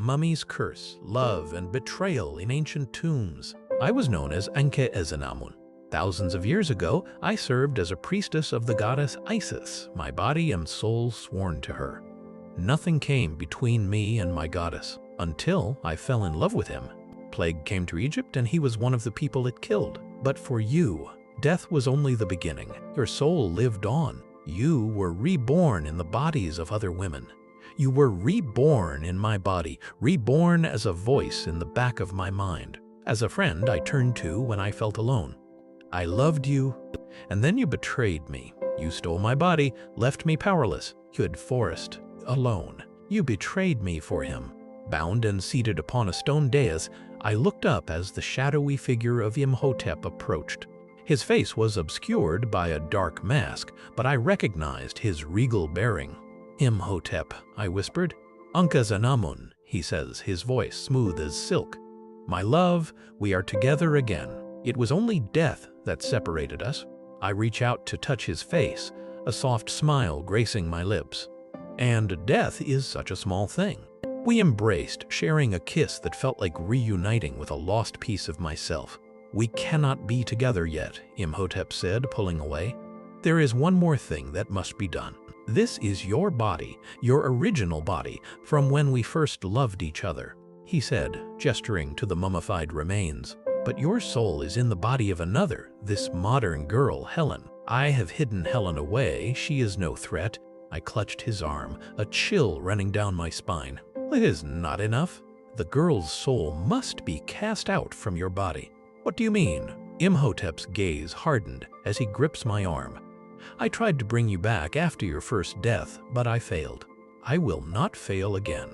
mummies' curse, love, and betrayal in ancient tombs. I was known as Ankhesenamun. Thousands of years ago, I served as a priestess of the goddess Isis, my body and soul sworn to her. Nothing came between me and my goddess, until I fell in love with him. Plague came to Egypt and he was one of the people it killed. But for you, death was only the beginning. Your soul lived on. You were reborn in the bodies of other women. You were reborn in my body, reborn as a voice in the back of my mind, as a friend I turned to when I felt alone. I loved you, and then you betrayed me. You stole my body, left me powerless. You had Forrest alone. You betrayed me for him. Bound and seated upon a stone dais, I looked up as the shadowy figure of Imhotep approached. His face was obscured by a dark mask, but I recognized his regal bearing. Imhotep, I whispered. Ankhesenamun, he says, his voice smooth as silk. My love, we are together again. It was only death that separated us. I reach out to touch his face, a soft smile gracing my lips. And death is such a small thing. We embraced, sharing a kiss that felt like reuniting with a lost piece of myself. We cannot be together yet, Imhotep said, pulling away. There is one more thing that must be done. This is your body, your original body, from when we first loved each other, he said, gesturing to the mummified remains. But your soul is in the body of another, this modern girl, Helen. I have hidden Helen away. She is no threat. I clutched his arm, a chill running down my spine. It is not enough. The girl's soul must be cast out from your body. What do you mean? Imhotep's gaze hardened as he grips my arm. I tried to bring you back after your first death, but I failed. I will not fail again.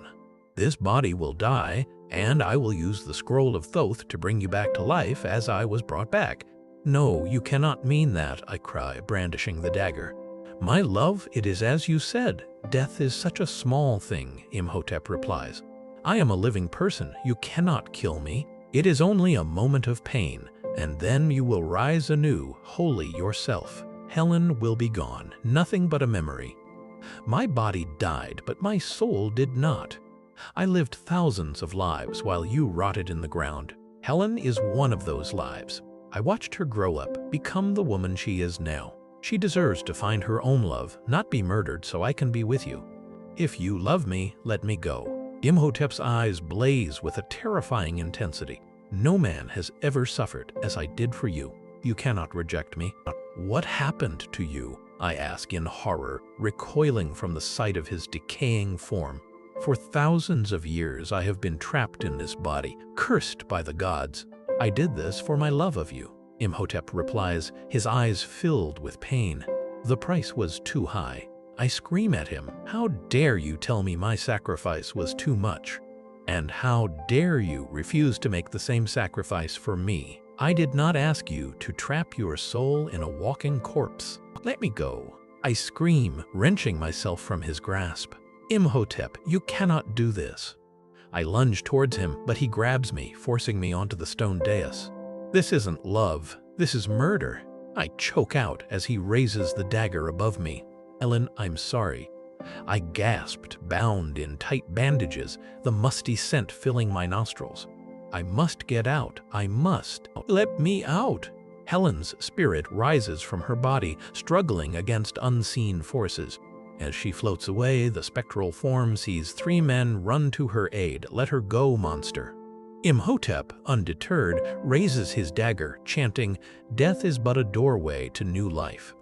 This body will die, and I will use the scroll of Thoth to bring you back to life as I was brought back. No, you cannot mean that, I cry, brandishing the dagger. My love, it is as you said. Death is such a small thing, Imhotep replies. I am a living person. You cannot kill me. It is only a moment of pain, and then you will rise anew, wholly yourself. Helen will be gone, nothing but a memory. My body died, but my soul did not. I lived thousands of lives while you rotted in the ground. Helen is one of those lives. I watched her grow up, become the woman she is now. She deserves to find her own love, not be murdered so I can be with you. If you love me, let me go. Imhotep's eyes blaze with a terrifying intensity. No man has ever suffered as I did for you. You cannot reject me. What happened to you? I ask in horror, recoiling from the sight of his decaying form. For thousands of years I have been trapped in this body, cursed by the gods. I did this for my love of you, Imhotep replies, his eyes filled with pain. The price was too high. I scream at him. How dare you tell me my sacrifice was too much? And how dare you refuse to make the same sacrifice for me? I did not ask you to trap your soul in a walking corpse. Let me go. I scream, wrenching myself from his grasp. Imhotep, you cannot do this. I lunge towards him, but he grabs me, forcing me onto the stone dais. This isn't love. This is murder. I choke out as he raises the dagger above me. Ellen, I'm sorry. I gasped, bound in tight bandages, the musty scent filling my nostrils. I must get out. I must. Let me out. Helen's spirit rises from her body, struggling against unseen forces. As she floats away, the spectral form sees three men run to her aid. Let her go, monster. Imhotep, undeterred, raises his dagger, chanting, "Death is but a doorway to new life.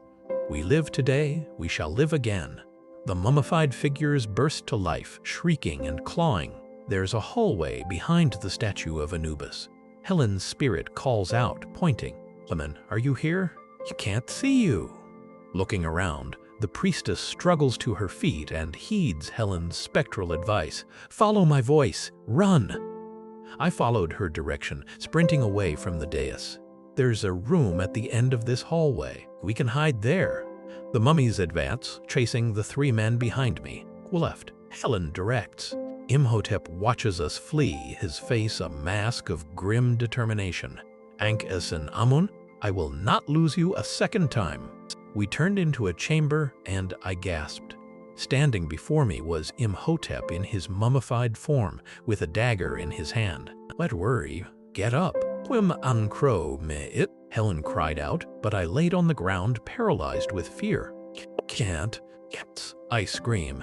We live today, we shall live again." The mummified figures burst to life, shrieking and clawing. There's a hallway behind the statue of Anubis. Helen's spirit calls out, pointing. "Woman, are you here? You can't see you." Looking around, the priestess struggles to her feet and heeds Helen's spectral advice. "Follow my voice. Run." I followed her direction, sprinting away from the dais. There's a room at the end of this hallway. We can hide there. The mummies advance, chasing the three men behind me. Left. Helen directs. Imhotep watches us flee, his face a mask of grim determination. Ankhesenamun, I will not lose you a second time. We turned into a chamber, and I gasped. Standing before me was Imhotep in his mummified form, with a dagger in his hand. "Let worry, get up. Quim ancro me it," Helen cried out, but I laid on the ground paralyzed with fear. "Can't, I scream.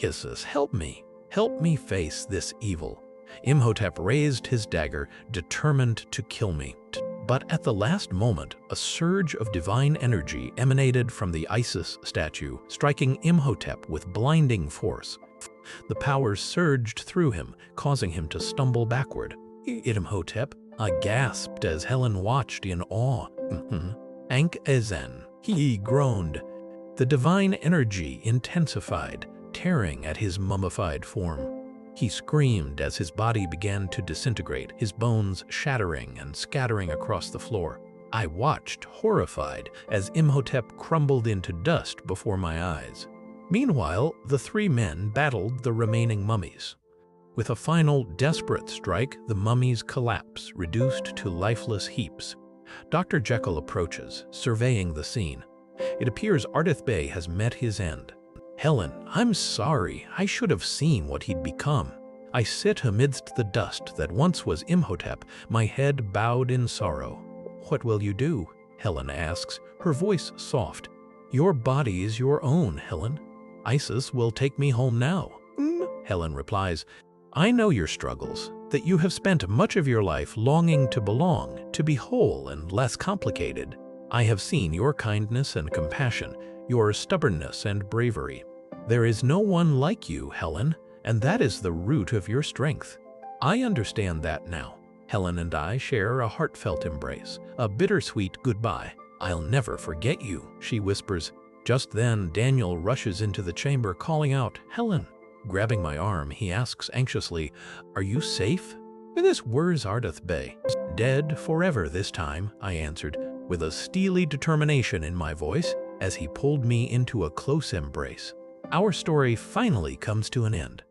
"Isis, help me. Help me face this evil." Imhotep raised his dagger, determined to kill me. But at the last moment, a surge of divine energy emanated from the Isis statue, striking Imhotep with blinding force. The power surged through him, causing him to stumble backward. "Imhotep," I gasped as Helen watched in awe. "Ankh-Ezen," he groaned. The divine energy intensified, tearing at his mummified form. He screamed as his body began to disintegrate, his bones shattering and scattering across the floor. I watched, horrified, as Imhotep crumbled into dust before my eyes. Meanwhile, the three men battled the remaining mummies. With a final, desperate strike, the mummies collapse, reduced to lifeless heaps. Dr. Jekyll approaches, surveying the scene. It appears Ardith Bey has met his end. "Helen, I'm sorry. I should have seen what he'd become." I sit amidst the dust that once was Imhotep, my head bowed in sorrow. "What will you do?" Helen asks, her voice soft. "Your body is your own, Helen. Isis will take me home now." Helen replies, "I know your struggles, that you have spent much of your life longing to belong, to be whole and less complicated. I have seen your kindness and compassion, your stubbornness and bravery. There is no one like you, Helen, and that is the root of your strength." I understand that now. Helen and I share a heartfelt embrace, a bittersweet goodbye. "I'll never forget you," she whispers. Just then, Daniel rushes into the chamber calling out, "Helen." Grabbing my arm, he asks anxiously, "Are you safe?" "This where's Ardith Bey?" "Dead forever this time," I answered, with a steely determination in my voice, as he pulled me into a close embrace. Our story finally comes to an end.